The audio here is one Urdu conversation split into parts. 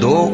2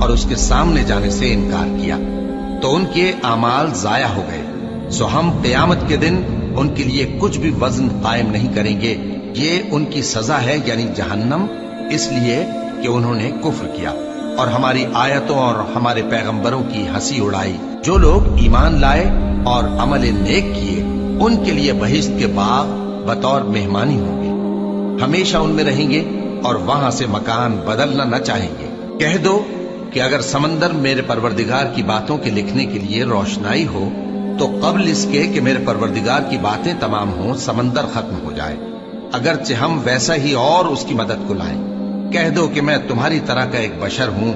اور اس کے سامنے جانے سے انکار کیا تو ان کے اعمال ضائع ہو گئے، سو ہم قیامت کے دن ان کے لیے کچھ بھی وزن قائم نہیں کریں گے۔ یہ ان کی سزا ہے یعنی جہنم، اس لیے کہ انہوں نے کفر کیا اور ہماری آیتوں اور ہمارے پیغمبروں کی ہنسی اڑائی۔ جو لوگ ایمان لائے اور عمل نیک کیے ان کے لیے بہشت کے باغ بطور مہمانی ہوں گے، ہمیشہ ان میں رہیں گے اور وہاں سے مکان بدلنا نہ چاہیں گے۔ کہہ دو کہ اگر سمندر میرے پروردگار کی باتوں کے لکھنے کے لیے روشنائی ہو تو قبل اس کے کہ میرے پروردگار کی باتیں تمام ہوں سمندر ختم ہو جائے، اگرچہ ہم ویسا ہی اور اس کی مدد کو لائیں۔ کہہ دو کہ میں تمہاری طرح کا ایک بشر ہوں،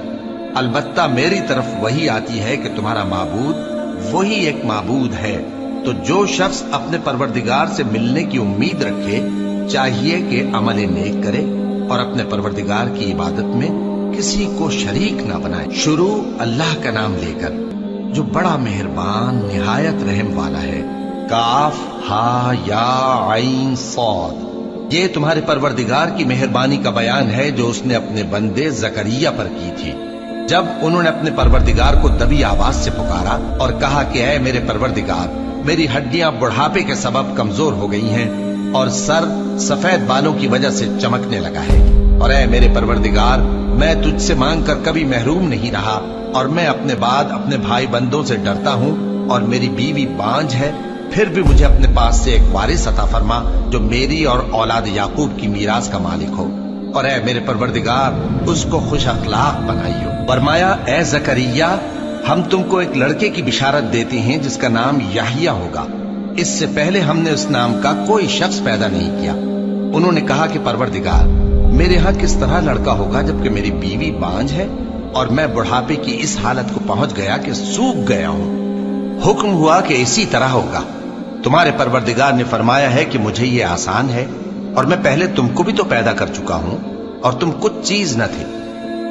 البتہ میری طرف وہی آتی ہے کہ تمہارا معبود وہی ایک معبود ہے۔ تو جو شخص اپنے پروردگار سے ملنے کی امید رکھے چاہیے کہ عمل نیک کرے اور اپنے پروردگار کی عبادت میں کسی کو شریک نہ بنائے۔ شروع اللہ کا نام لے کر جو بڑا مہربان نہایت رحم والا ہے۔ کاف ہا یا عین صاد، یہ تمہارے پروردگار کی مہربانی کا بیان ہے جو اس نے اپنے بندے زکریا پر کی تھی جب انہوں نے اپنے پروردگار کو دبی آواز سے پکارا اور کہا کہ اے میرے پروردگار، میری ہڈیاں بڑھاپے کے سبب کمزور ہو گئی ہیں اور سر سفید بالوں کی وجہ سے چمکنے لگا ہے، اور اے میرے پروردگار، میں تجھ سے مانگ کر کبھی محروم نہیں رہا اور میں اپنے بعد اپنے بھائی بندوں سے ڈرتا ہوں اور میری بیوی بانجھ ہے، پھر بھی مجھے اپنے پاس سے ایک وارث عطا فرما جو میری اور اولاد یعقوب کی میراث کا مالک ہو، اور اے میرے پروردگار اس کو خوش اخلاق بنائیو۔ فرمایا اے زکریا، ہم تم کو ایک لڑکے کی بشارت دیتے ہیں جس کا نام یحییٰ ہوگا، اس سے پہلے ہم نے اس نام کا کوئی شخص پیدا نہیں کیا۔ انہوں نے کہا کہ پروردگار، میرے ہاں کس طرح لڑکا ہوگا جبکہ میری بیوی بانجھ ہے اور میں بڑھاپے کی اس حالت کو پہنچ گیا کہ سوکھ گیا ہوں۔ حکم ہوا کہ اسی طرح ہوگا۔ تمہارے پروردگار نے فرمایا ہے کہ مجھے یہ آسان ہے اور میں پہلے تم کو بھی تو پیدا کر چکا ہوں اور تم کچھ چیز نہ تھے۔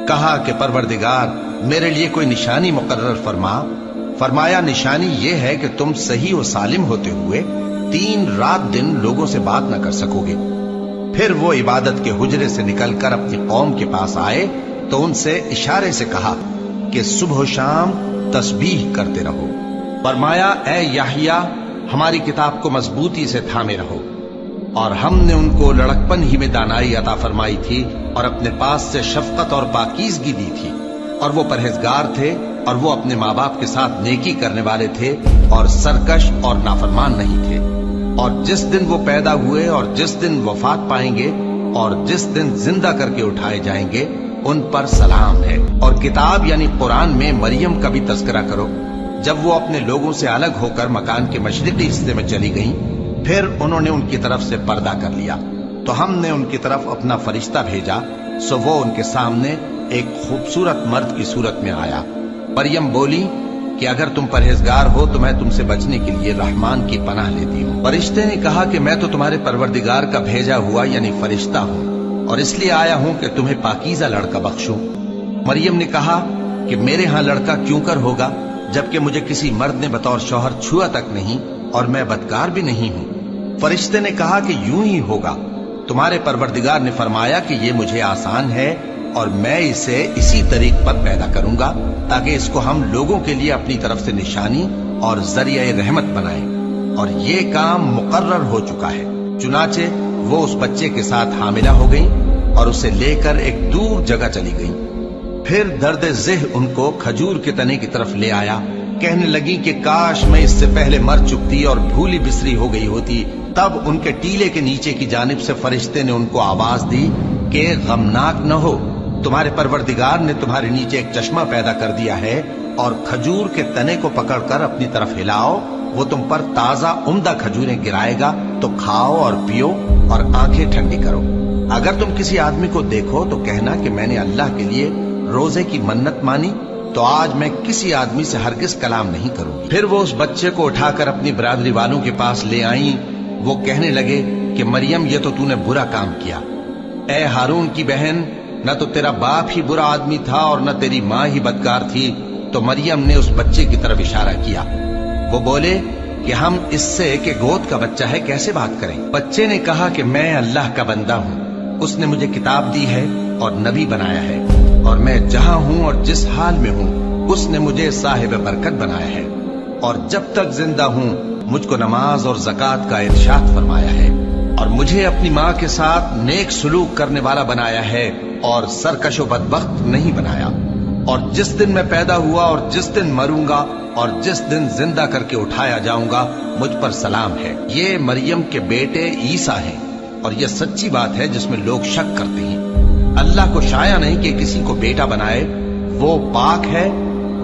کہا کہ پروردگار میرے لیے کوئی نشانی مقرر فرما۔ فرمایا نشانی یہ ہے کہ تم صحیح و سالم ہوتے ہوئے 3 رات دن لوگوں سے بات نہ کر سکو گے۔ پھر وہ عبادت کے حجرے سے نکل کر اپنی قوم کے پاس آئے تو ان سے اشارے سے کہا کہ صبح و شام تسبیح کرتے رہو۔ فرمایا اے یحییٰ، ہماری کتاب کو مضبوطی سے تھامے رہو، اور ہم نے ان کو لڑکپن ہی میں دانائی عطا فرمائی تھی اور اپنے پاس سے شفقت اور پاکیزگی دی تھی، اور وہ پرہیزگار تھے اور وہ اپنے ماں باپ کے ساتھ نیکی کرنے والے تھے اور سرکش اور نافرمان نہیں تھے۔ اور جس دن وہ پیدا ہوئے اور جس دن وفات پائیں گے اور جس دن زندہ کر کے اٹھائے جائیں گے ان پر سلام ہے۔ اور کتاب یعنی قرآن میں مریم کا بھی تذکرہ کرو، جب وہ اپنے لوگوں سے الگ ہو کر مکان کے مشرقی حصے میں چلی گئیں، پھر انہوں نے ان کی طرف سے پردہ کر لیا تو ہم نے ان کی طرف اپنا فرشتہ بھیجا، سو وہ ان کے سامنے ایک خوبصورت مرد کی صورت میں آیا۔ مریم بولی کہ اگر تم پرہیزگار ہو تو میں تم سے بچنے کے لیے رحمان کی پناہ لیتی ہوں۔ فرشتے نے کہا کہ میں تو تمہارے پروردگار کا بھیجا ہوا یعنی فرشتہ ہوں اور اس لیے آیا ہوں کہ تمہیں پاکیزہ لڑکا بخشوں۔ مریم نے کہا کہ میرے ہاں لڑکا کیوں کر ہوگا جبکہ مجھے کسی مرد نے بطور شوہر چھوا تک نہیں اور میں بدکار بھی نہیں ہوں۔ فرشتے نے کہا کہ یوں ہی ہوگا، تمہارے پروردگار نے فرمایا کہ یہ مجھے آسان ہے اور میں اسے اسی طریق پر پیدا کروں گا تاکہ اس کو ہم لوگوں کے لیے اپنی طرف سے نشانی اور ذریعہ رحمت بنائیں، اور یہ کام مقرر ہو چکا ہے۔ چنانچہ وہ اس بچے کے ساتھ حاملہ ہو گئیں اور اسے لے کر ایک دور جگہ چلی گئیں۔ پھر درد ذہ ان کو کھجور کے تنے کی طرف لے آیا، کہنے لگی کہ کاش میں اس سے پہلے مر چکتی اور بھولی بسری ہو گئی ہوتی۔ تب ان کے ٹیلے کے نیچے کی جانب سے فرشتے نے ان کو آواز دی کہ غمناک نہ ہو، تمہارے پروردگار نے تمہارے نیچے ایک چشمہ پیدا کر دیا ہے، اور کھجور کے تنے کو پکڑ کر اپنی طرف ہلاؤ، وہ تم پر تازہ عمدہ کھجوریں گرائے گا، تو کھاؤ اور پیو اور آنکھیں ٹھنڈی کرو۔ اگر تم کسی آدمی کو دیکھو تو کہنا کہ میں نے اللہ کے لیے روزے کی منت مانی، تو آج میں کسی آدمی سے ہرگز کلام نہیں کروں گی۔ پھر وہ اس بچے کو اٹھا کر اپنی برادری والوں کے پاس لے آئیں۔ وہ کہنے لگے کہ مریم یہ تو نے برا کام کیا، اے ہارون کی بہن، نہ تو تیرا باپ ہی برا آدمی تھا اور نہ تیری ماں ہی بدکار تھی۔ تو مریم نے اس بچے کی طرف اشارہ کیا۔ وہ بولے کہ ہم اس سے کہ گود کا بچہ ہے کیسے بات کریں؟ بچے نے کہا کہ میں اللہ کا بندہ ہوں، اس نے مجھے کتاب دی ہے اور نبی بنایا ہے، اور میں جہاں ہوں اور جس حال میں ہوں اس نے مجھے صاحب برکت بنایا ہے، اور جب تک زندہ ہوں مجھ کو نماز اور زکوٰۃ کا ارشاد فرمایا ہے، اور مجھے اپنی ماں کے ساتھ نیک سلوک کرنے والا بنایا ہے اور سرکش و بدبخت نہیں بنایا، اور جس دن میں پیدا ہوا اور جس دن مروں گا اور جس دن زندہ کر کے اٹھایا جاؤں گا مجھ پر سلام ہے۔ یہ مریم کے بیٹے عیسیٰ ہیں، اور یہ سچی بات ہے جس میں لوگ شک کرتے ہیں۔ اللہ کو شایع نہیں کہ کسی کو بیٹا بنائے، وہ پاک ہے۔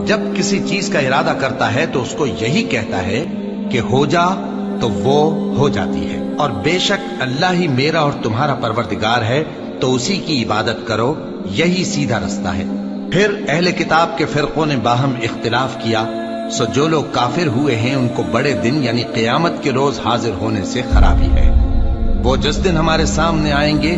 جب کسی چیز کا ارادہ کرتا ہے تو اس کو یہی کہتا ہے کہ ہو جا، تو وہ ہو جاتی ہے۔ اور بے شک اللہ ہی میرا اور تمہارا پروردگار ہے، تو اسی کی عبادت کرو، یہی سیدھا رستہ ہے۔ پھر اہل کتاب کے فرقوں نے باہم اختلاف کیا، سو جو لوگ کافر ہوئے ہیں ان کو بڑے دن یعنی قیامت کے روز حاضر ہونے سے خرابی ہے۔ وہ جس دن ہمارے سامنے آئیں گے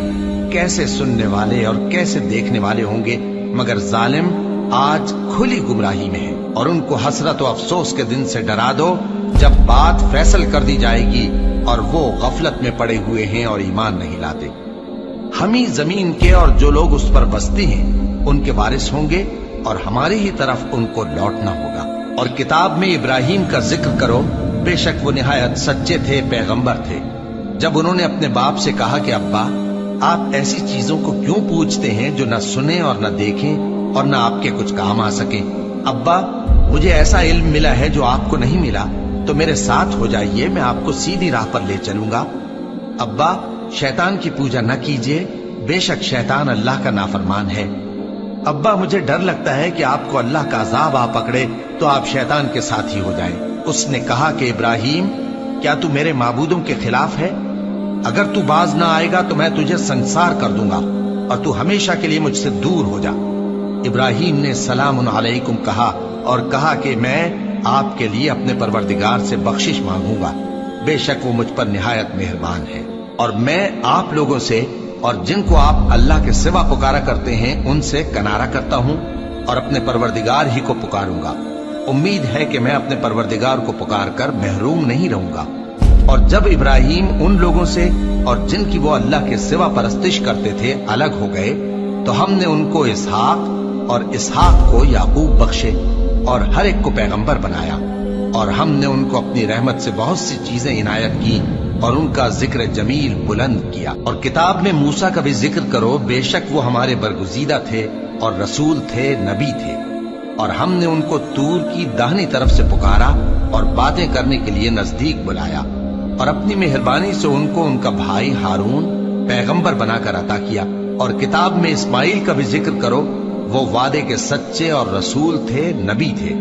کیسے سننے والے اور کیسے دیکھنے والے ہوں گے، مگر ظالم آج کھلی گمراہی میں ہے۔ اور ان کو حسرت و افسوس کے دن سے ڈرا دو جب بات فیصل کر دی جائے گی اور وہ غفلت میں پڑے ہوئے ہیں اور ایمان نہیں لاتے۔ ہم ہی زمین کے اور جو لوگ اس پر بستے ہیں ان کے وارث ہوں گے، اور ہماری ہی طرف ان کو لوٹنا ہوگا۔ اور کتاب میں ابراہیم کا ذکر کرو، بے شک وہ نہایت سچے تھے، پیغمبر تھے۔ جب انہوں نے اپنے باپ سے کہا کہ ابا، آپ ایسی چیزوں کو کیوں پوچھتے ہیں جو نہ سنیں اور نہ دیکھیں اور نہ آپ کے کچھ کام آ سکیں؟ ابا، مجھے ایسا علم ملا ہے جو آپ کو نہیں ملا، تو میرے ساتھ ہو جائیے، میں آپ کو سیدھی راہ پر لے چلوں گا۔ ابا، شیطان کی پوجا نہ کیجیے، بے شک شیطان اللہ کا نافرمان ہے۔ ابا، مجھے ڈر لگتا ہے کہ آپ کو اللہ کا عذاب آ پکڑے تو آپ شیطان کے ساتھ ہی ہو جائیں۔ اس نے کہا کہ ابراہیم، کیا تو میرے معبودوں کے خلاف ہے؟ اگر تو باز نہ آئے گا تو میں تجھے سنسار کر دوں گا اور تو ہمیشہ کے لیے مجھ سے دور ہو جا۔ ابراہیم نے سلام علیکم کہا اور کہا کہ میں آپ کے لیے اپنے پروردگار سے بخشش مانگوں گا، بے شک وہ مجھ پر نہایت مہربان ہے۔ اور میں آپ لوگوں سے اور جن کو آپ اللہ کے سوا پکارا کرتے ہیں ان سے کنارہ کرتا ہوں اور اپنے پروردگار ہی کو پکاروں گا۔ امید ہے کہ میں اپنے پروردگار کو پکار کر محروم نہیں رہوں گا۔ اور جب ابراہیم ان لوگوں سے اور جن کی وہ اللہ کے سوا پرستش کرتے تھے الگ ہو گئے تو ہم نے ان کو اسحاق اور اسحاق کو یعقوب بخشے اور ہر ایک کو پیغمبر بنایا، اور ہم نے ان کو اپنی رحمت سے بہت سی چیزیں عنایت کی اور ان کا ذکر جمیل بلند کیا۔ اور کتاب میں موسیٰ کا بھی ذکر کرو، بے شک وہ ہمارے برگزیدہ تھے اور رسول تھے، نبی تھے، اور ہم نے ان کو طور کی داہنی طرف سے پکارا اور باتیں کرنے کے لیے نزدیک بلایا، اور اپنی مہربانی سے ان کو ان کا بھائی ہارون پیغمبر بنا کر عطا کیا۔ اور کتاب میں اسماعیل کا بھی ذکر کرو، وہ وعدے کے سچے اور رسول تھے، نبی تھے،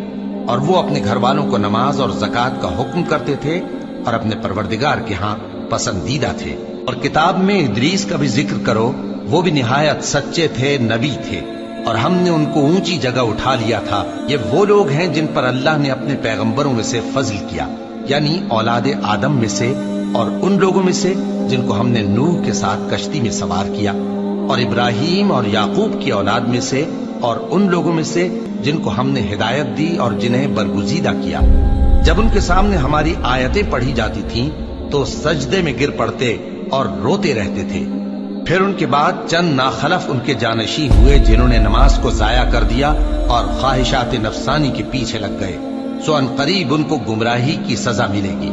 اور وہ اپنے گھر والوں کو نماز اور زکوٰۃ کا حکم کرتے تھے اور اپنے پروردگار کے ہاں پسندیدہ تھے۔ اور کتاب میں ادریس کا بھی ذکر کرو، وہ بھی نہایت سچے تھے، نبی تھے، اور ہم نے ان کو اونچی جگہ اٹھا لیا تھا۔ یہ وہ لوگ ہیں جن پر اللہ نے اپنے پیغمبروں میں سے فضل کیا، یعنی اولاد آدم میں سے، اور ان لوگوں میں سے جن کو ہم نے نوح کے ساتھ کشتی میں سوار کیا، اور ابراہیم اور یعقوب کی اولاد میں سے، اور ان لوگوں میں سے جن کو ہم نے ہدایت دی اور جنہیں برگزیدہ کیا۔ جب ان کے سامنے ہماری آیتیں پڑھی جاتی تھیں تو سجدے میں گر پڑتے اور روتے رہتے تھے۔ پھر ان کے بعد چند ناخلف ان کے جانشین ہوئے جنہوں نے نماز کو ضائع کر دیا اور خواہشات نفسانی کے پیچھے لگ گئے، سو ان قریب ان کو گمراہی کی سزا ملے گی۔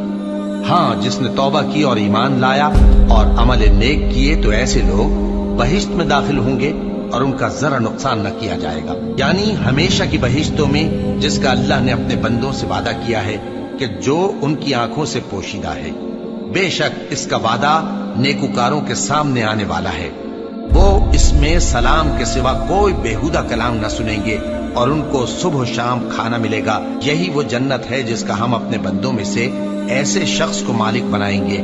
ہاں، جس نے توبہ کی اور ایمان لایا اور عمل نیک کیے تو ایسے لوگ بہشت میں داخل ہوں گے اور ان کا ذرا نقصان نہ کیا جائے گا، یعنی ہمیشہ کی بہشتوں میں، جس کا اللہ نے اپنے بندوں سے وعدہ کیا ہے کہ جو ان کی آنکھوں سے پوشیدہ ہے۔ بے شک اس کا وعدہ نیکوکاروں کے سامنے آنے والا ہے، وہ اس میں سلام کے سوا کوئی بیہودہ کلام نہ سنیں گے اور ان کو صبح و شام کھانا ملے گا۔ یہی وہ جنت ہے جس کا ہم اپنے بندوں میں سے ایسے شخص کو مالک بنائیں گے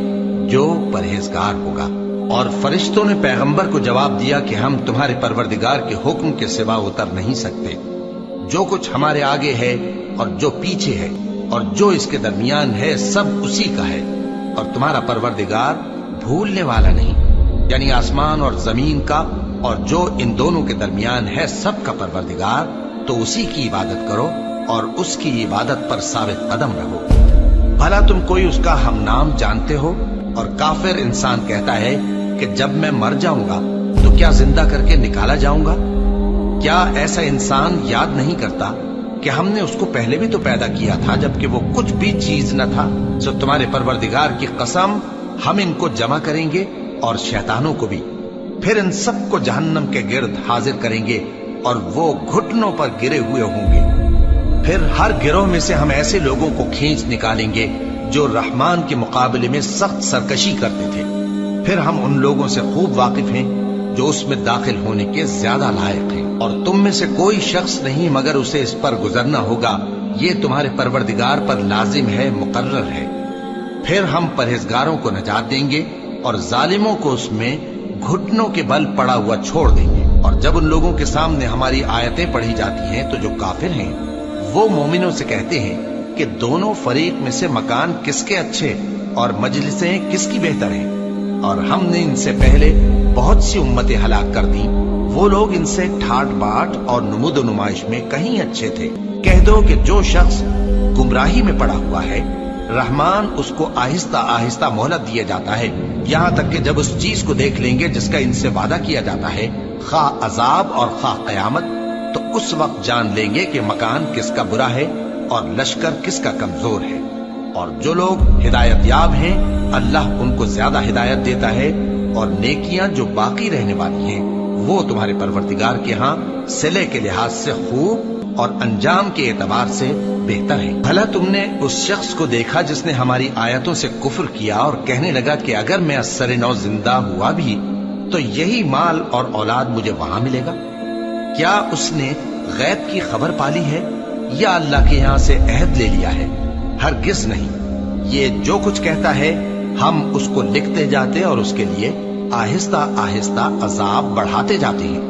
جو پرہیزگار ہوگا۔ اور فرشتوں نے پیغمبر کو جواب دیا کہ ہم تمہارے پروردگار کے حکم کے سوا اتر نہیں سکتے۔ جو کچھ ہمارے آگے ہے اور جو پیچھے ہے اور جو اس کے درمیان ہے سب اسی کا ہے، اور تمہارا پروردگار بھولنے والا نہیں، یعنی آسمان اور زمین کا اور جو ان دونوں کے درمیان ہے سب کا پروردگار، تو اسی کی عبادت کرو اور اس کی عبادت پر ثابت قدم رہو۔ بھلا تم کوئی اس کا ہم نام جانتے ہو؟ اور کافر انسان کہتا ہے کہ جب میں مر جاؤں گا تو کیا زندہ کر کے نکالا جاؤں گا؟ کیا ایسا انسان یاد نہیں کرتا کہ ہم نے اس کو پہلے بھی تو پیدا کیا تھا جبکہ وہ کچھ بھی چیز نہ تھا؟ سو تمہارے پروردگار کی قسم ہم ان کو جمع کریں گے اور شیطانوں کو بھی، پھر ان سب کو جہنم کے گرد حاضر کریں گے اور وہ گھٹنوں پر گرے ہوئے ہوں گے۔ پھر ہر گروہ میں سے ہم ایسے لوگوں کو کھینچ نکالیں گے جو رحمان کے مقابلے میں سخت سرکشی کرتے تھے، پھر ہم ان لوگوں سے خوب واقف ہیں جو اس میں داخل ہونے کے زیادہ لائق ہیں، اور تم میں سے کوئی شخص نہیں مگر اسے اس پر گزرنا ہوگا، یہ تمہارے پروردگار پر لازم ہے، مقرر ہے۔ پھر ہم پرہیزگاروں کو نجات دیں گے اور ظالموں کو اس میں گھٹنوں کے بل پڑا ہوا چھوڑ دیں گے۔ اور جب ان لوگوں کے سامنے ہماری آیتیں پڑھی جاتی ہیں تو جو کافر ہیں وہ مومنوں سے کہتے ہیں کہ دونوں فریق میں سے مکان کس کے اچھے اور مجلسیں کس کی بہتر ہیں، اور ہم نے ان سے پہلے بہت سی امتیں ہلاک کر دیں، وہ لوگ ان سے ٹھاٹ باٹ اور نمود و نمائش میں کہیں اچھے تھے۔ کہہ دو کہ جو شخص گمراہی میں پڑا ہوا ہے رحمان اس کو آہستہ آہستہ مہلت دیا جاتا ہے، یہاں تک کہ جب اس چیز کو دیکھ لیں گے جس کا ان سے وعدہ کیا جاتا ہے، خواہ عذاب اور خواہ قیامت، تو اس وقت جان لیں گے کہ مکان کس کا برا ہے اور لشکر کس کا کمزور ہے۔ اور جو لوگ ہدایت یاب ہیں اللہ ان کو زیادہ ہدایت دیتا ہے، اور نیکیاں جو باقی رہنے والی ہیں وہ تمہارے پروردگار کے ہاں صلے کے لحاظ سے خوب اور انجام کے اعتبار سے بہتر ہے۔ بھلا تم نے اس شخص کو دیکھا جس نے ہماری آیتوں سے کفر کیا اور کہنے لگا کہ اگر میں اثر نو زندہ ہوا بھی تو یہی مال اور اولاد مجھے وہاں ملے گا؟ کیا اس نے غیب کی خبر پالی ہے یا اللہ کے یہاں سے عہد لے لیا ہے؟ ہرگز نہیں، یہ جو کچھ کہتا ہے ہم اس کو لکھتے جاتے اور اس کے لیے آہستہ آہستہ عذاب بڑھاتے جاتے ہیں،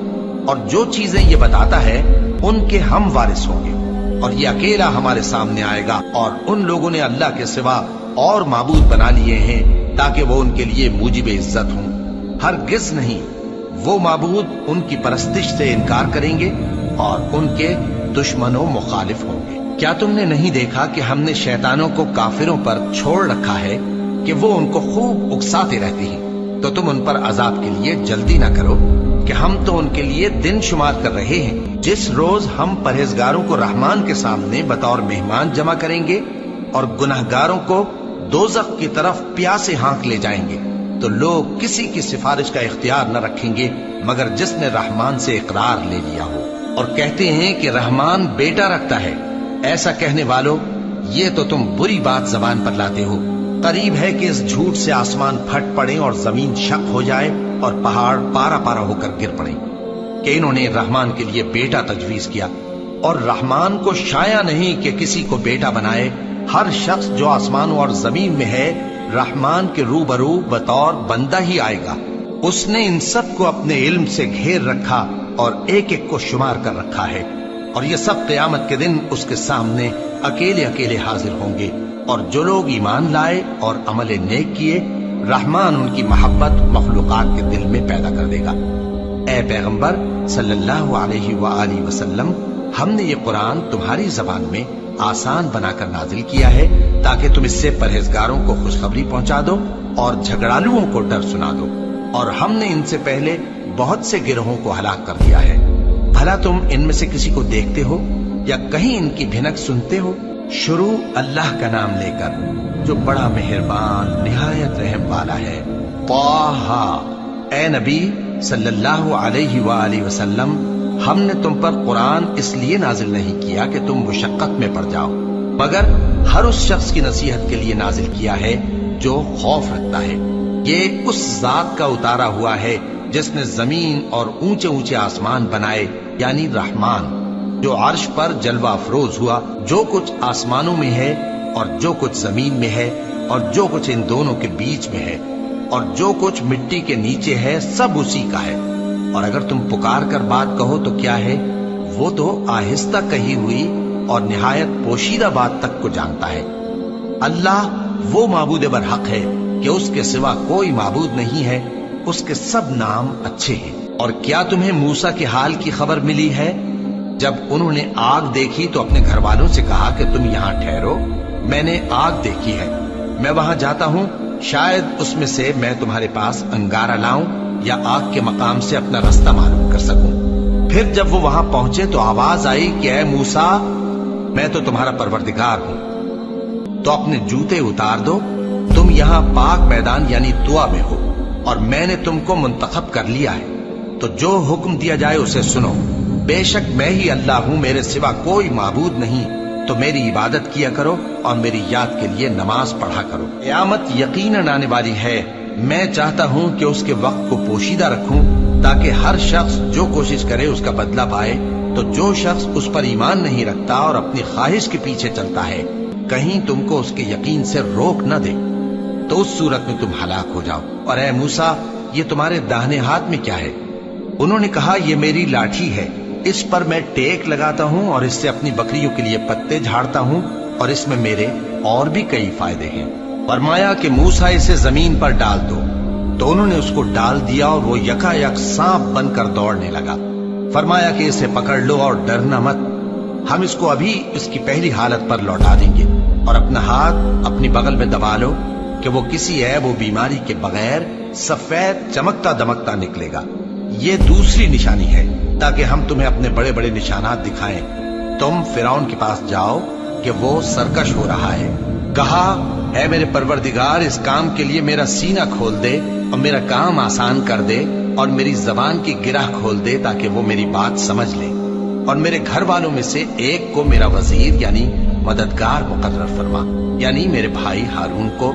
اور جو چیزیں یہ بتاتا ہے ان کے ہم وارث ہوں گے، اور یہ اکیلا ہمارے سامنے آئے گا۔ اور ان لوگوں نے اللہ کے سوا اور معبود بنا لیے ہیں تاکہ وہ ان کے لیے موجب عزت ہوں، ہرگز نہیں، وہ معبود ان کی پرستش سے انکار کریں گے اور ان کے دشمن و مخالف ہوں گے۔ کیا تم نے نہیں دیکھا کہ ہم نے شیطانوں کو کافروں پر چھوڑ رکھا ہے کہ وہ ان کو خوب اکساتے رہتے ہیں؟ تو تم ان پر عذاب کے لیے جلدی نہ کرو کہ ہم تو ان کے لیے دن شمار کر رہے ہیں۔ جس روز ہم پرہیزگاروں کو رحمان کے سامنے بطور مہمان جمع کریں گے اور گناہگاروں کو دوزخ کی طرف پیاسے ہانک لے جائیں گے، تو لوگ کسی کی سفارش کا اختیار نہ رکھیں گے مگر جس نے رحمان سے اقرار لے لیا ہو، اور کہتے ہیں کہ رحمان بیٹا رکھتا ہے۔ ایسا کہنے والوں، یہ تو تم بری بات زبان پر لاتے ہو۔ قریب ہے کہ اس جھوٹ سے آسمان پھٹ پڑے اور زمین شق ہو جائے اور پہاڑ پارا پارا ہو کر گر پڑے کہ انہوں نے رحمان کے لیے بیٹا تجویز کیا، اور رحمان کو شایع نہیں کہ کسی کو بیٹا بنائے۔ ہر شخص جو آسمانوں اور زمین میں ہے رحمان کے روبرو بطور بندہ ہی آئے گا۔ اس نے ان سب کو اپنے علم سے گھیر رکھا اور ایک ایک کو شمار کر رکھا ہے، اور یہ سب قیامت کے دن اس کے سامنے اکیلے اکیلے حاضر ہوں گے۔ اور جو لوگ ایمان لائے اور عمل نیک کیے رحمان ان کی محبت مخلوقات کے دل میں پیدا کر دے گا۔ اے پیغمبر صلی اللہ علیہ وآلہ وسلم، ہم نے یہ قرآن تمہاری زبان میں آسان بنا کر نازل کیا ہے تاکہ تم اس سے پرہیزگاروں کو خوشخبری پہنچا دو اور جھگڑالوؤں کو ڈر سنا دو، اور ہم نے ان سے پہلے بہت سے گروہوں کو ہلاک کر دیا ہے۔ بھلا تم ان میں سے کسی کو دیکھتے ہو یا کہیں ان کی بھنک سنتے ہو؟ شروع اللہ کا نام لے کر جو بڑا مہربان نہایت رحم والا ہے۔ طٰہٰ، اے نبی صلی اللہ علیہ وآلہ وسلم، ہم نے تم پر قرآن اس لیے نازل نہیں کیا کہ تم مشقت میں پڑ جاؤ، مگر ہر اس شخص کی نصیحت کے لیے نازل کیا ہے جو خوف رکھتا ہے۔ یہ اس ذات کا اتارا ہوا ہے جس نے زمین اور اونچے اونچے آسمان بنائے، یعنی رحمان، جو عرش پر جلوہ افروز ہوا۔ جو کچھ آسمانوں میں ہے اور جو کچھ زمین میں ہے اور جو کچھ ان دونوں کے بیچ میں ہے اور جو کچھ مٹی کے نیچے ہے، سب اسی کا ہے۔ اور اگر تم پکار کر بات کہو تو کیا ہے، وہ تو آہستہ کہی ہوئی اور نہایت پوشیدہ بات تک کو جانتا ہے۔ اللہ وہ معبود برحق ہے کہ اس کے سوا کوئی معبود نہیں ہے، اس کے سب نام اچھے ہیں۔ اور کیا تمہیں موسیٰ کے حال کی خبر ملی ہے؟ جب انہوں نے آگ دیکھی تو اپنے گھر والوں سے کہا کہ تم یہاں ٹھہرو، میں نے آگ دیکھی ہے، میں وہاں جاتا ہوں، شاید اس میں سے میں تمہارے پاس انگارہ لاؤں یا آگ کے مقام سے اپنا رستہ معلوم کر سکوں۔ پھر جب وہ وہاں پہنچے تو آواز آئی کہ اے موسیٰ، میں تو تمہارا پروردگار ہوں، تو اپنے جوتے اتار دو، تم یہاں پاک میدان یعنی طوا میں ہو، اور میں نے تم کو منتخب کر لیا ہے، تو جو حکم دیا جائے اسے سنو۔ بے شک میں ہی اللہ ہوں، میرے سوا کوئی معبود نہیں، تو میری عبادت کیا کرو اور میری یاد کے لیے نماز پڑھا کرو۔ قیامت یقیناً آنے والی ہے، میں چاہتا ہوں کہ اس کے وقت کو پوشیدہ رکھوں تاکہ ہر شخص جو کوشش کرے اس کا بدلہ پائے، تو جو شخص اس پر ایمان نہیں رکھتا اور اپنی خواہش کے پیچھے چلتا ہے، کہیں تم کو اس کے یقین سے روک نہ دے، تو اس صورت میں تم ہلاک ہو جاؤ۔ اور اے موسیٰ، یہ تمہارے داہنے ہاتھ میں کیا ہے؟ انہوں نے کہا، یہ میری لاٹھی ہے، اس پر میں ٹیک لگاتا ہوں اور اس سے اپنی بکریوں کے لیے پتے جھاڑتا ہوں، اور اس میں میرے اور بھی کئی فائدے ہیں۔ فرمایا کہ موسیٰ اسے زمین پر ڈال دو، تو انہوں نے اس کو ڈال دیا اور وہ یکا یک سانپ بن کر دوڑنے لگا۔ فرمایا کہ اسے پکڑ لو اور ڈرنا مت، ہم اس کو ابھی اس کی پہلی حالت پر لوٹا دیں گے، اور اپنا ہاتھ اپنی بغل میں دبا لو کہ وہ کسی عیب و بیماری کے بغیر سفید چمکتا دمکتا نکلے گا۔ یہ دوسری نشانی ہے تاکہ ہم تمہیں اپنے بڑے بڑے نشانات دکھائیں۔ تم فرعون کے پاس جاؤ کہ وہ سرکش ہو رہا ہے۔ کہا، اے میرے پروردگار، اس کام کے لیے میرا سینہ کھول دے اور میرا کام آسان کر دے، اور میری زبان کی گرہ کھول دے تاکہ وہ میری بات سمجھ لے، اور میرے گھر والوں میں سے ایک کو میرا وزیر یعنی مددگار مقرر فرما، یعنی میرے بھائی ہارون کو۔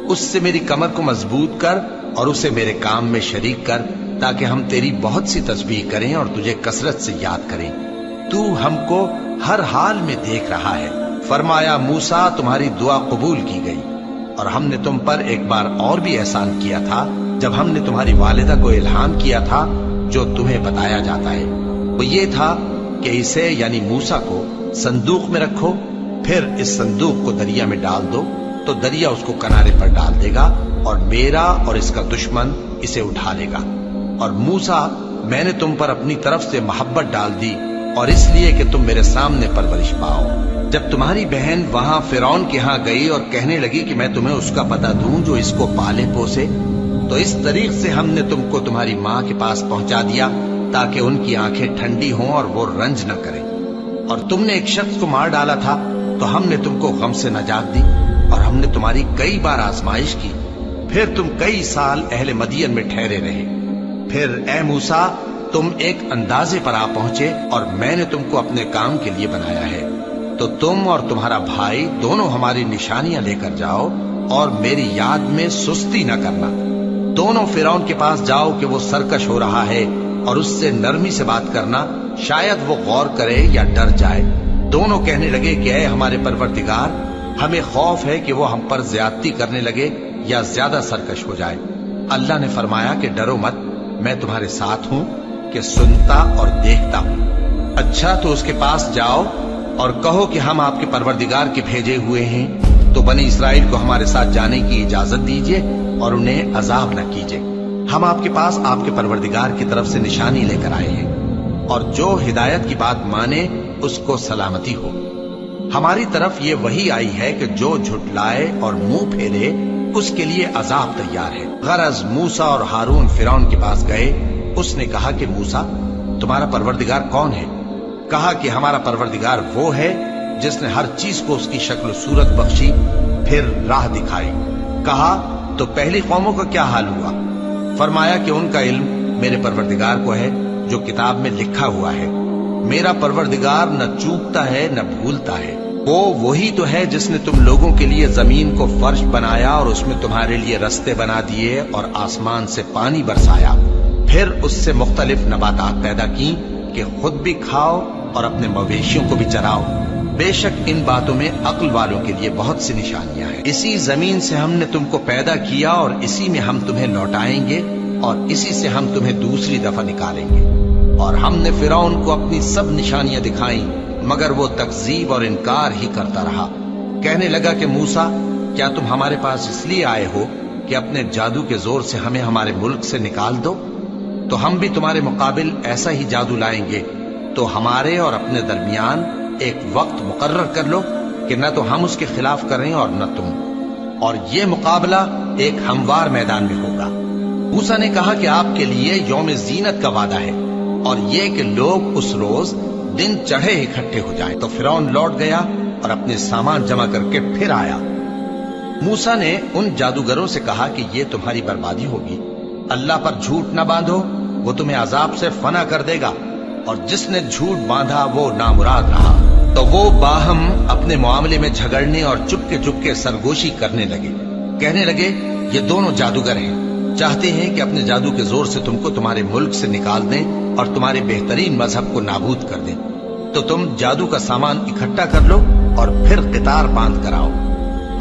اس سے میری کمر کو مضبوط کر اور اسے میرے کام میں شریک کر، تاکہ ہم تیری بہت سی تسبیح کریں اور تجھے کثرت سے یاد کریں، تو ہم کو ہر حال میں دیکھ رہا ہے۔ فرمایا، موسیٰ، تمہاری دعا قبول کی گئی، اور ہم نے تم پر ایک بار اور بھی احسان کیا تھا جب ہم نے تمہاری والدہ کو الہام کیا تھا جو تمہیں بتایا جاتا ہے۔ وہ یہ تھا کہ اسے یعنی موسیٰ کو صندوق میں رکھو، پھر اس صندوق کو دریا میں ڈال دو، تو دریا اس کو کنارے پر ڈال دے گا، اور میرا اور اس کا دشمن اسے اٹھا لے گا۔ اور موسیٰ، میں نے تم پر اپنی طرف سے محبت ڈال دی، اور اس لیے کہ تم میرے سامنے پرورش پاؤ۔ جب تمہاری بہن وہاں فرعون کے ہاں گئی اور کہنے لگی کہ میں تمہیں اس کا پتہ دوں جو اس کو پالے پوسے، تو اس طریق سے ہم نے تم کو تمہاری ماں کے پاس پہنچا دیا تاکہ ان کی آنکھیں ٹھنڈی ہوں اور وہ رنج نہ کریں۔ اور تم نے ایک شخص کو مار ڈالا تھا، تو ہم نے تم کو غم سے نجات دی، اور ہم نے تمہاری کئی بار آزمائش کی، پھر تم کئی سال اہل مدین میں ٹھہرے رہے۔ پھر اے موسیٰ، تم ایک اندازے پر آ پہنچے، اور میں نے تم کو اپنے کام کے لیے بنایا ہے، تو تم اور تمہارا بھائی دونوں ہماری نشانیاں لے کر جاؤ، اور میری یاد میں سستی نہ کرنا۔ دونوں فرعون کے پاس جاؤ کہ وہ سرکش ہو رہا ہے، اور اس سے نرمی سے بات کرنا، شاید وہ غور کرے یا ڈر جائے۔ دونوں کہنے لگے کہ اے ہمارے پروردگار، ہمیں خوف ہے کہ وہ ہم پر زیادتی کرنے لگے یا زیادہ سرکش ہو جائے۔ اللہ نے فرمایا کہ ڈرو مت، میں تمہارے ساتھ ہوں کہ سنتا اور دیکھتا ہوں۔ اچھا، تو اس کے پاس جاؤ اور کہو کہ ہم آپ کے پروردگار کے بھیجے ہوئے ہیں، تو بنی اسرائیل کو ہمارے ساتھ جانے کی اجازت دیجیے اور انہیں عذاب نہ کیجیے۔ ہم آپ کے پاس آپ کے پروردگار کی طرف سے نشانی لے کر آئے ہیں، اور جو ہدایت کی بات مانے اس کو سلامتی ہو۔ ہماری طرف یہ وحی آئی ہے کہ جو جھٹلائے اور منہ پھیرے اس کے لیے عذاب تیار ہے۔ غرض موسیٰ اور ہارون فرعون کے پاس گئے۔ اس نے کہا کہ موسیٰ، تمہارا پروردگار کون ہے؟ کہا کہ ہمارا پروردگار وہ ہے جس نے ہر چیز کو اس کی شکل و صورت بخشی، پھر راہ دکھائی۔ کہا، تو پہلی قوموں کا کیا حال ہوا؟ فرمایا کہ ان کا علم میرے پروردگار کو ہے جو کتاب میں لکھا ہوا ہے۔ میرا پروردگار نہ چوکتا ہے نہ بھولتا ہے۔ وہ وہی تو ہے جس نے تم لوگوں کے لیے زمین کو فرش بنایا اور اس میں تمہارے لیے رستے بنا دیے اور آسمان سے پانی برسایا، پھر اس سے مختلف نباتات پیدا کی کہ خود بھی کھاؤ اور اپنے مویشیوں کو بھی چراؤ۔ بے شک ان باتوں میں عقل والوں کے لیے بہت سی نشانیاں ہیں۔ اسی زمین سے ہم نے تم کو پیدا کیا اور اسی میں ہم تمہیں لوٹائیں گے اور اسی سے ہم تمہیں دوسری دفعہ نکالیں گے۔ اور ہم نے فرعون کو اپنی سب نشانیاں دکھائیں، مگر وہ تکذیب اور انکار ہی کرتا رہا۔ کہنے لگا کہ موسیٰ، کیا تم ہمارے پاس اس لیے آئے ہو کہ اپنے جادو کے زور سے ہمیں ہمارے ملک سے نکال دو؟ تو ہم بھی تمہارے مقابل ایسا ہی جادو لائیں گے، تو ہمارے اور اپنے درمیان ایک وقت مقرر کر لو کہ نہ تو ہم اس کے خلاف کریں اور نہ تم، اور یہ مقابلہ ایک ہموار میدان میں ہوگا۔ موسیٰ نے کہا کہ آپ کے لیے یوم زینت کا وعدہ ہے، اور یہ کہ لوگ اس روز دن چڑھے اکٹھے ہو جائیں۔ تو فرعون لوٹ گیا اور اپنے سامان جمع کر کے پھر آیا۔ موسیٰ نے ان جادوگروں سے کہا کہ یہ تمہاری بربادی ہوگی، اللہ پر جھوٹ نہ باندھو، وہ تمہیں عذاب سے فنا کر دے گا، اور جس نے جھوٹ باندھا وہ نامراد رہا۔ تو وہ باہم اپنے معاملے میں جھگڑنے اور چپ کے سرگوشی کرنے لگے، کہنے لگے یہ دونوں جادوگر ہیں، چاہتے ہیں کہ اپنے جادو کے زور سے تم کو تمہارے ملک سے نکال دیں اور تمہارے بہترین مذہب کو نابود کر دیں۔ تو تم جادو کا سامان اکٹھا کر لو اور پھر قطار باندھ کر آؤ،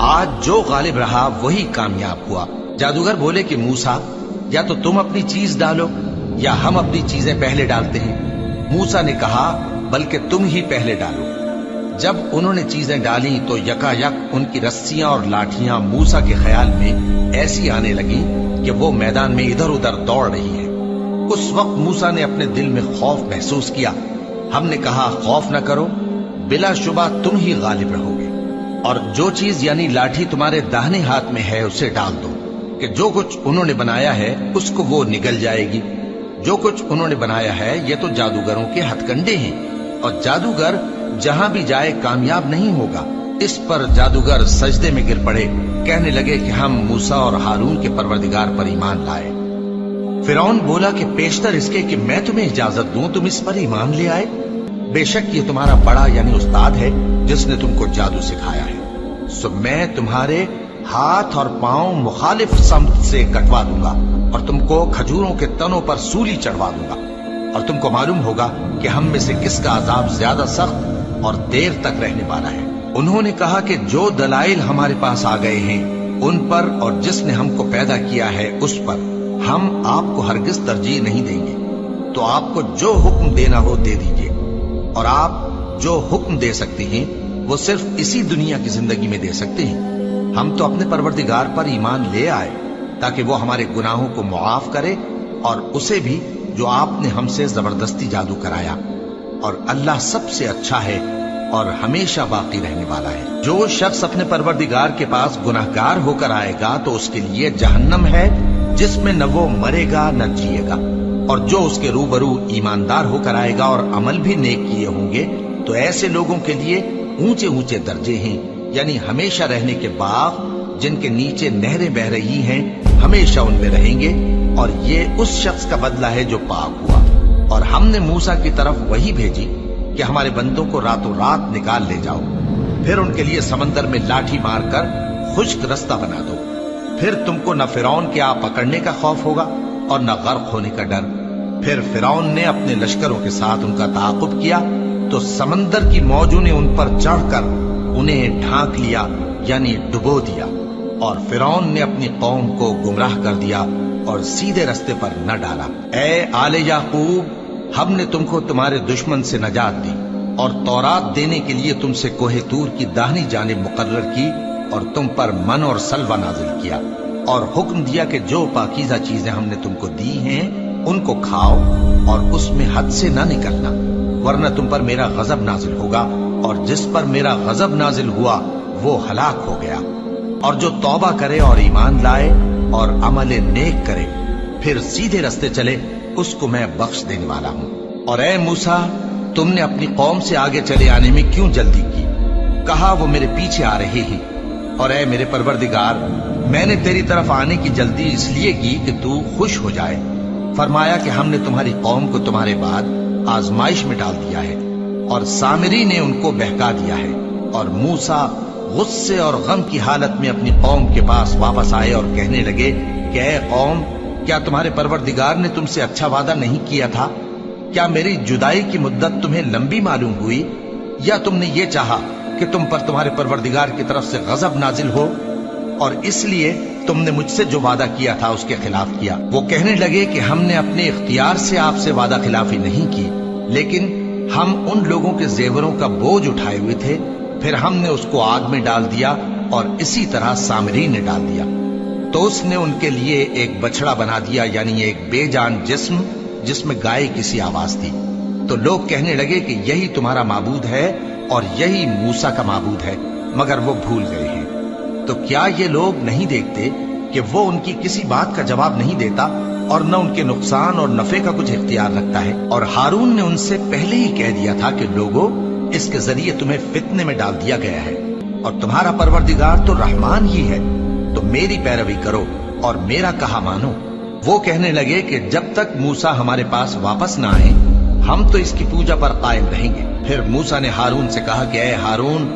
آج جو غالب رہا وہی کامیاب ہوا۔ جادوگر بولے کہ موسیٰ، یا تو تم اپنی چیز ڈالو یا ہم اپنی چیزیں پہلے ڈالتے ہیں۔ موسیٰ نے کہا بلکہ تم ہی پہلے ڈالو۔ جب انہوں نے چیزیں ڈالیں تو یکا یک ان کی رسیاں اور لاٹھیاں موسیٰ کے خیال میں ایسی آنے لگیں کہ وہ میدان میں ادھر ادھر دوڑ رہی ہیں۔ اس وقت موسیٰ نے اپنے دل میں خوف محسوس کیا۔ ہم نے کہا خوف نہ کرو، بلا شبہ تم ہی غالب رہو گے، اور جو چیز یعنی لاٹھی تمہارے داہنے ہاتھ میں ہے اسے ڈال دو، کہ جو کچھ انہوں نے بنایا ہے اس کو وہ نگل جائے گی۔ جو کچھ انہوں نے بنایا ہے یہ تو جادوگروں کے ہتھ کنڈے ہیں، اور جادوگر جہاں بھی جائے کامیاب نہیں ہوگا۔ اس پر جادوگر سجدے میں گر پڑے، کہنے لگے کہ ہم موسیٰ اور ہارون کے پروردگار پر ایمان لائے۔ فرعون بولا کہ پیشتر اس کے کہ میں تمہیں اجازت دوں تم اس پر ایمان لے آئے، بے شک یہ تمہارا بڑا یعنی استاد ہے جس نے تم کو جادو سکھایا ہے، سو میں تمہارے ہاتھ اور پاؤں مخالف سمت سے کٹوا دوں گا اور تم کو کھجوروں کے تنوں پر سولی چڑھوا دوں گا، اور تم کو معلوم ہوگا کہ ہم میں سے کس کا عذاب زیادہ سخت اور دیر تک رہنے والا ہے۔ انہوں نے کہا کہ جو دلائل ہمارے پاس آ گئے ہیں ان پر اور جس نے ہم کو پیدا کیا ہے اس پر ہم آپ کو ہرگز ترجیح نہیں دیں گے، تو آپ کو جو حکم دینا ہو دے دیجیے، اور آپ جو حکم دے سکتے ہیں وہ صرف اسی دنیا کی زندگی میں دے سکتے ہیں۔ ہم تو اپنے پروردگار پر ایمان لے آئے تاکہ وہ ہمارے گناہوں کو معاف کرے، اور اسے بھی جو آپ نے ہم سے زبردستی جادو کرایا، اور اللہ سب سے اچھا ہے اور ہمیشہ باقی رہنے والا ہے۔ جو شخص اپنے پروردگار کے پاس گناہگار ہو کر آئے گا تو اس کے لیے جہنم ہے جس میں نہ وہ مرے گا نہ جیے گا، اور جو اس کے روبرو ایماندار ہو کر آئے گا اور عمل بھی نیک کیے ہوں گے تو ایسے لوگوں کے لیے اونچے اونچے درجے ہیں، یعنی ہمیشہ رہنے کے باغ جن کے نیچے نہریں بہ رہی ہیں، ہمیشہ ان میں رہیں گے، اور یہ اس شخص کا بدلہ ہے جو پاک ہوا۔ اور ہم نے موسیٰ کی طرف وہی بھیجی کہ ہمارے بندوں کو راتوں رات نکال لے جاؤ، پھر ان کے لیے سمندر میں لاٹھی مار کر خشک رستہ بنا دو، پھر تم کو نہ فرعون کے آ پکڑنے کا خوف ہوگا اور نہ غرق ہونے کا ڈر۔ پھر فرعون نے اپنے لشکروں کے ساتھ ان کا تعاقب کیا تو سمندر کی موجوں نے ان پر چڑھ کر انہیں ڈھانک لیا یعنی ڈبو دیا، اور فرعون نے اپنی قوم کو گمراہ کر دیا اور سیدھے رستے پر نہ ڈالا۔ اے آل یعقوب، ہم نے تم کو تمہارے دشمن سے نجات دی اور تورات دینے کے لیے تم سے کوہ طور کی داہنی جانب مقرر کی، اور تم پر من اور سلوہ نازل کیا، اور حکم دیا کہ جو پاکیزہ چیزیں ہم نے تم کو دی ہیں ان کو کھاؤ اور اس میں حد سے نہ نکلنا، ورنہ تم پر میرا غضب نازل ہوگا، اور جس پر میرا غضب نازل ہوا وہ ہلاک ہو گیا۔ اور جو توبہ کرے اور ایمان لائے اور عمل نیک کرے پھر سیدھے رستے چلے اس کو میں بخش دینے والا ہوں۔ اور اے موسیٰ، تم نے اپنی قوم سے آگے چلے آنے میں کیوں جلدی کی؟ کہا وہ میرے پیچھے آ رہے ہیں۔ اور اے میرے پروردگار، میں نے تیری طرف آنے کی جلدی اس لیے کی کہ تو خوش ہو جائے۔ فرمایا کہ ہم نے تمہاری قوم کو تمہارے بعد آزمائش میں ڈال دیا ہے، اور سامری نے ان کو بہکا دیا ہے۔ اور موسیٰ غصے اور غم کی حالت میں اپنی قوم کے پاس واپس آئے اور کہنے لگے کہ اے قوم، کیا تمہارے پروردگار نے تم سے اچھا وعدہ نہیں کیا تھا؟ کیا میری جدائی کی مدت تمہیں لمبی معلوم ہوئی، یا تم نے یہ چاہا کہ تم پر تمہارے پروردگار کی طرف سے غضب نازل ہو، اور اس لیے تم نے مجھ سے جو وعدہ کیا تھا اس کے خلاف کیا؟ وہ کہنے لگے کہ ہم نے اپنے اختیار سے آپ سے وعدہ خلافی نہیں کی، لیکن ہم ان لوگوں کے زیوروں کا بوجھ اٹھائے ہوئے تھے، پھر ہم نے اس کو آگ میں ڈال دیا، اور اسی طرح سامری نے ڈال دیا۔ تو اس نے ان کے لیے ایک بچڑا بنا دیا، یعنی ایک بے جان جسم جس میں گائے کسی آواز تھی۔ تو لوگ کہنے لگے کہ یہی تمہارا معبود ہے اور یہی موسیٰ کا معبود ہے، مگر وہ بھول گئے ہیں۔ تو کیا یہ لوگ نہیں دیکھتے کہ وہ ان کی کسی بات کا جواب نہیں دیتا اور نہ ان کے نقصان اور نفع کا کچھ اختیار رکھتا ہے۔ اور ہارون نے ان سے پہلے ہی کہہ دیا تھا کہ لوگوں، اس کے ذریعے تمہیں فتنے میں ڈال دیا گیا ہے، اور تمہارا پروردگار تو رحمان ہی ہے، تو میری پیروی کرو اور میرا کہا مانو۔ وہ کہنے لگے کہ جب تک موسیٰ ہمارے پاس واپس نہ آئے ہم تو اس کی پوجا پر قائم رہیں گے۔ پھر موسیٰ نے ہارون سے کہا کہ اے ہارون،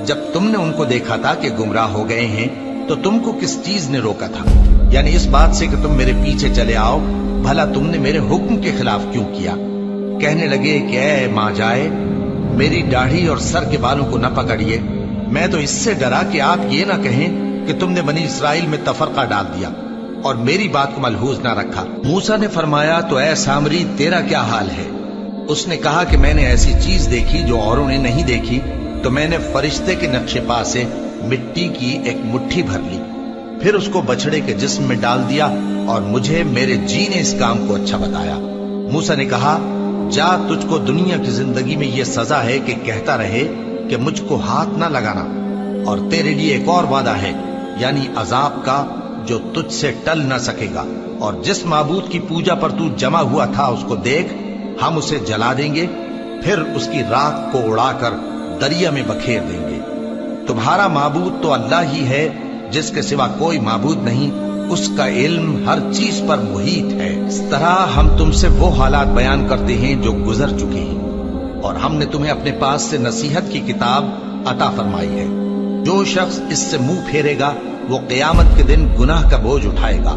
جب تم نے ان کو دیکھا تھا کہ گمراہ ہو گئے ہیں تو تم کو کس چیز نے روکا تھا؟ یعنی اس بات سے کہ تم میرے پیچھے چلے آؤ، بھلا تم نے میرے حکم کے خلاف کیوں کیا؟ کہنے لگے کہ اے ماں جائے، میری داڑھی اور سر کے بالوں کو نہ پکڑیے، میں تو اس سے ڈرا کہ آپ یہ نہ کہیں کہ تم نے بنی اسرائیل میں تفرقہ ڈال دیا اور میری بات کو ملحوظ نہ رکھا۔ موسیٰ نے فرمایا تو اے سامری، تیرا کیا حال ہے؟ اس نے کہا کہ میں نے ایسی چیز دیکھی جو اوروں نے نہیں دیکھی، تو میں نے فرشتے کے نقش پا سے مٹی کی ایک مٹھی بھر لی، پھر اس کو بچڑے کے جسم میں ڈال دیا، اور مجھے میرے جی نے اس کام کو اچھا بتایا۔ موسیٰ نے کہا جا، تجھ کو دنیا کی زندگی میں یہ سزا ہے کہ کہتا رہے کہ مجھ کو ہاتھ نہ لگانا، اور تیرے لیے ایک اور وعدہ ہے، یعنی عذاب کا جو تجھ سے ٹل نہ سکے گا، اور جس معبود کی پوجا پر تو جمع ہوا تھا اس کو دیکھ، ہم اسے جلا دیں گے، پھر اس کی راکھ کو اڑا کر دریا میں بکھیر دیں گے۔ تمہارا معبود تو اللہ ہی ہے، جس کے سوا کوئی معبود نہیں، اس کا علم ہر چیز پر محیط ہے۔ اس طرح ہم تم سے وہ حالات بیان کرتے ہیں جو گزر چکے ہیں، اور ہم نے تمہیں اپنے پاس سے نصیحت کی کتاب عطا فرمائی ہے۔ جو شخص اس سے منہ پھیرے گا وہ قیامت کے دن گناہ کا بوجھ اٹھائے گا۔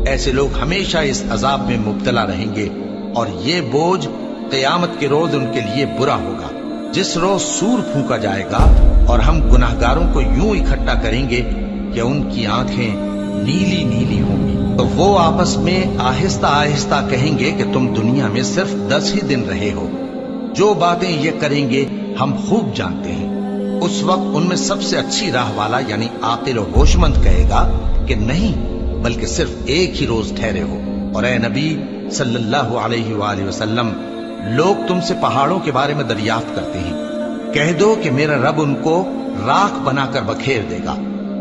ایسے لوگ ہمیشہ اس عذاب میں مبتلا رہیں گے، اور یہ بوجھ قیامت کے روز ان کے لیے برا ہوگا، جس روز سور پھونکا جائے گا، اور ہم گناہگاروں کو یوں اکٹھا کریں گے کہ ان کی آنکھیں نیلی نیلی ہوں گی۔ تو وہ آپس میں آہستہ آہستہ کہیں گے کہ تم دنیا میں صرف 10 ہی دن رہے ہو، جو باتیں یہ کریں گے ہم خوب جانتے ہیں۔ اس وقت ان میں سب سے اچھی راہ والا یعنی عاقل و ہوش مند کہے گا کہ نہیں، بلکہ صرف ایک ہی روز ٹھہرے ہو۔ اور اے نبی صلی اللہ علیہ وآلہ وسلم، لوگ تم سے پہاڑوں کے بارے میں دریافت کرتے ہیں، کہہ دو کہ میرا رب ان کو راکھ بنا کر بکھیر دے گا،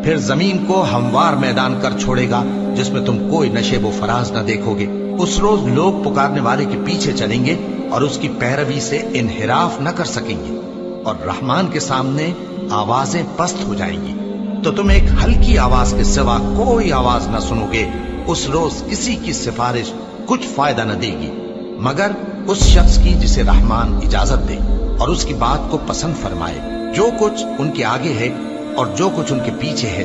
پھر زمین کو ہموار میدان کر چھوڑے گا جس میں تم کوئی نشیب و فراز نہ دیکھو گے۔ اس روز لوگ پکارنے والے کے پیچھے چلیں گے اور اس کی پیروی سے انحراف نہ کر سکیں گے، اور رحمان کے سامنے آوازیں پست ہو جائیں گی، تو تم ایک ہلکی آواز کے سوا کوئی آواز نہ سنو گے۔ اس روز کسی کی سفارش کچھ فائدہ نہ دے گی مگر اس شخص کی جسے رحمان اجازت دے اور اس کی بات کو پسند فرمائے۔ جو کچھ ان کے آگے ہے اور جو کچھ ان کے پیچھے ہے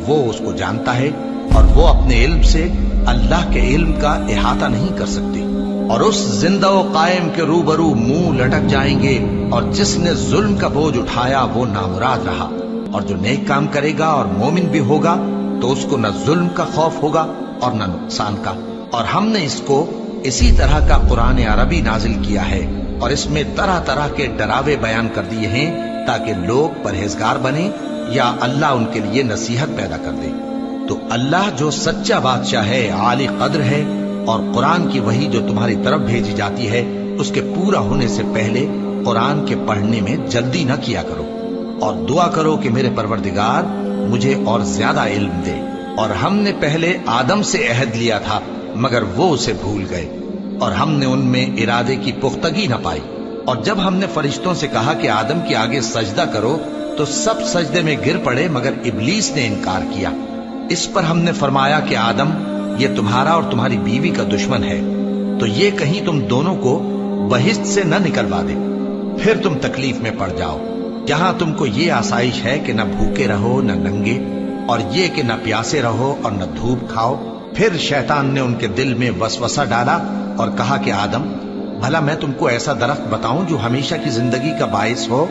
وہ اس کو جانتا ہے، اور وہ اپنے علم سے اللہ کے علم کا احاطہ نہیں کر سکتے۔ اور اس زندہ و قائم کے روبرو منہ لٹک جائیں گے، اور جس نے ظلم کا بوجھ اٹھایا وہ نامراد رہا، اور جو نیک کام کرے گا اور مومن بھی ہوگا تو اس کو نہ ظلم کا خوف ہوگا اور نہ نقصان کا۔ اور ہم نے اس کو اسی طرح کا قرآن عربی نازل کیا ہے، اور اس میں طرح طرح کے ڈراوے بیان کر دیے ہیں تاکہ لوگ پرہیزگار بنیں یا اللہ ان کے لیے نصیحت پیدا کر دے۔ تو اللہ جو سچا بادشاہ ہے، عالی قدر ہے، اور قرآن کی وحی جو تمہاری طرف بھیجی جاتی ہے اس کے پورا ہونے سے پہلے قرآن کے پڑھنے میں جلدی نہ کیا کرو، اور دعا کرو کہ میرے پروردگار مجھے اور زیادہ علم دے۔ اور ہم نے پہلے آدم سے عہد لیا تھا مگر وہ اسے بھول گئے، اور ہم نے ان میں ارادے کی پختگی نہ پائی۔ اور جب ہم نے فرشتوں سے کہا کہ آدم کے آگے سجدہ کرو تو سب سجدے میں گر پڑے مگر ابلیس نے انکار کیا۔ اس پر ہم نے فرمایا کہ آدم، یہ تمہارا اور تمہاری بیوی کا دشمن ہے، تو یہ کہیں تم دونوں کو بہشت سے نہ نکلوا دے، پھر تم تکلیف میں پڑ جاؤ۔ جہاں تم کو یہ آسائش ہے کہ نہ بھوکے رہو نہ ننگے، اور یہ کہ نہ پیاسے رہو اور نہ دھوپ کھاؤ۔ پھر شیطان نے ان کے دل میں وسوسہ ڈالا اور کہا کہ آدم، بھلا میں تم کو ایسا درخت بتاؤں جو ہمیشہ کی زندگی کا باعث ہو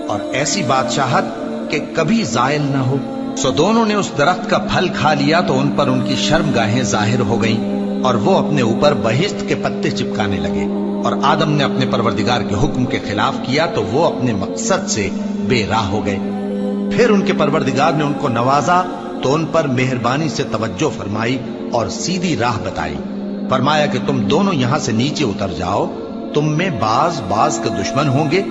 اور ایسی بادشاہت کہ کبھی زائل نہ ہو؟ سو دونوں نے اس درخت کا پھل کھا لیا تو ان پر ان کی شرمگاہیں ظاہر ہو گئیں، اور وہ اپنے اوپر بہشت کے پتے چپکانے لگے۔ اور آدم نے اپنے پروردگار کے حکم کے خلاف کیا تو وہ اپنے مقصد سے بے راہ ہو گئے۔ پھر ان کے پروردگار نے ان کو نوازا تو ان پر مہربانی سے توجہ فرمائی اور سیدھی راہ بتائی۔ فرمایا کہ تم دونوں یہاں سے نیچے اتر جاؤ، تم میں بعض کے دشمن ہوں گے،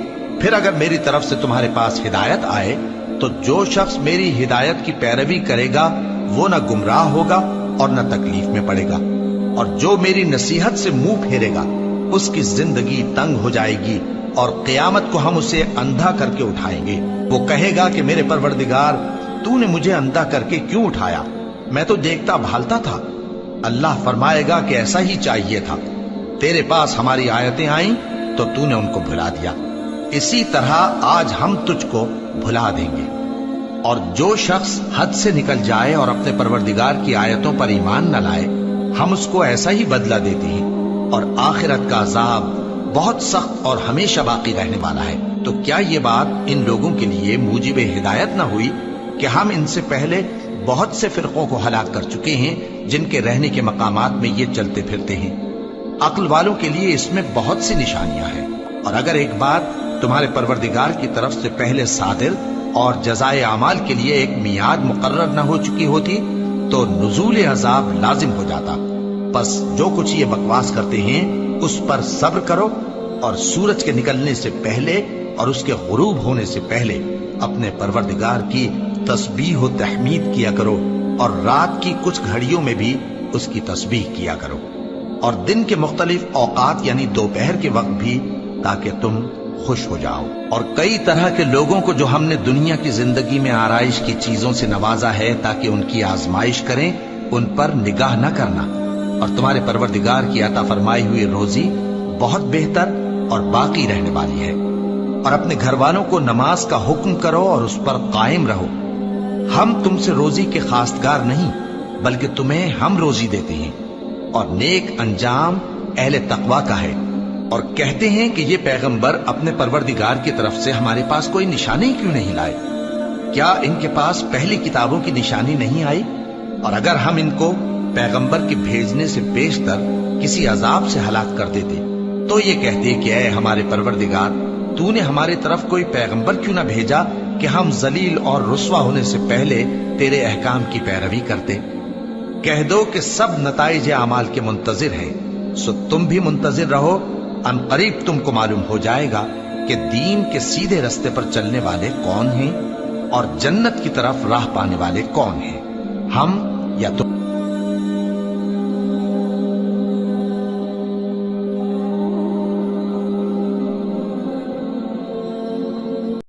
پھر اگر میری طرف سے تمہارے پاس ہدایت آئے تو جو شخص میری ہدایت کی پیروی کرے گا وہ نہ گمراہ ہوگا اور نہ تکلیف میں پڑے گا۔ اور جو میری نصیحت سے منہ پھیرے گا اس کی زندگی تنگ ہو جائے گی اور قیامت کو ہم اسے اندھا کر کے اٹھائیں گے۔ وہ کہے گا کہ میرے پروردگار تو نے مجھے اندھا کر کے کیوں اٹھایا؟ میں تو دیکھتا بھالتا تھا۔ اللہ فرمائے گا کہ ایسا ہی چاہیے تھا، تیرے پاس ہماری آیتیں آئیں تو تو نے ان کو بھلا دیا، اسی طرح آج ہم تجھ کو بھلا دیں گے۔ اور جو شخص حد سے نکل جائے اور اپنے پروردگار کی آیتوں پر ایمان نہ لائے، ہم اس کو ایسا ہی بدلہ دیتے ہیں، اور آخرت کا عذاب بہت سخت اور ہمیشہ باقی رہنے والا ہے۔ تو کیا یہ بات ان لوگوں کے لیے موجب ہدایت نہ ہوئی کہ ہم ان سے پہلے بہت سے فرقوں کو ہلاک کر چکے ہیں جن کے رہنے کے مقامات میں یہ چلتے پھرتے ہیں؟ عقل والوں کے لیے اس میں بہت سی نشانیاں ہیں۔ اور اگر ایک بات تمہارے پروردگار کی طرف سے پہلے صادر اور جزائے اعمال کے لیے ایک میعاد مقرر نہ ہو چکی ہوتی تو نزول عذاب لازم ہو جاتا۔ بس جو کچھ یہ بکواس کرتے ہیں اس پر صبر کرو، اور سورج کے نکلنے سے پہلے اور اس کے غروب ہونے سے پہلے اپنے پروردگار کی تسبیح و تحمید کیا کرو، اور رات کی کچھ گھڑیوں میں بھی اس کی تسبیح کیا کرو، اور دن کے مختلف اوقات یعنی دوپہر کے وقت بھی، تاکہ تم خوش ہو جاؤ۔ اور کئی طرح کے لوگوں کو جو ہم نے دنیا کی زندگی میں آرائش کی چیزوں سے نوازا ہے تاکہ ان کی آزمائش کریں، ان پر نگاہ نہ کرنا، اور تمہارے پروردگار کی عطا فرمائی ہوئی روزی بہت بہتر اور باقی رہنے والی ہے۔ اور اپنے گھر والوں کو نماز کا حکم کرو اور اس پر قائم رہو۔ ہم تم سے روزی کے خواستگار نہیں، بلکہ تمہیں ہم روزی دیتے ہیں، اور نیک انجام اہل تقوی کا ہے۔ اور کہتے ہیں کہ یہ پیغمبر اپنے پروردگار کی طرف سے ہمارے پاس کوئی نشانی کیوں نہیں لائے؟ کیا ان کے پاس پہلی کتابوں کی نشانی نہیں آئی؟ اور اگر ہم ان کو پیغمبر کے بھیجنے سے بیشتر کسی عذاب سے ہلاک کر دیتے تو یہ کہتے کہ اے ہمارے پروردگار، تو نے ہماری طرف کوئی پیغمبر کیوں نہ بھیجا کہ ہم ذلیل اور رسوا ہونے سے پہلے تیرے احکام کی پیروی کرتے۔ کہہ دو کہ سب نتائج اعمال کے منتظر ہیں، سو تم بھی منتظر رہو، ان قریب تم کو معلوم ہو جائے گا کہ دین کے سیدھے رستے پر چلنے والے کون ہیں اور جنت کی طرف راہ پانے والے کون ہیں، ہم یا تم۔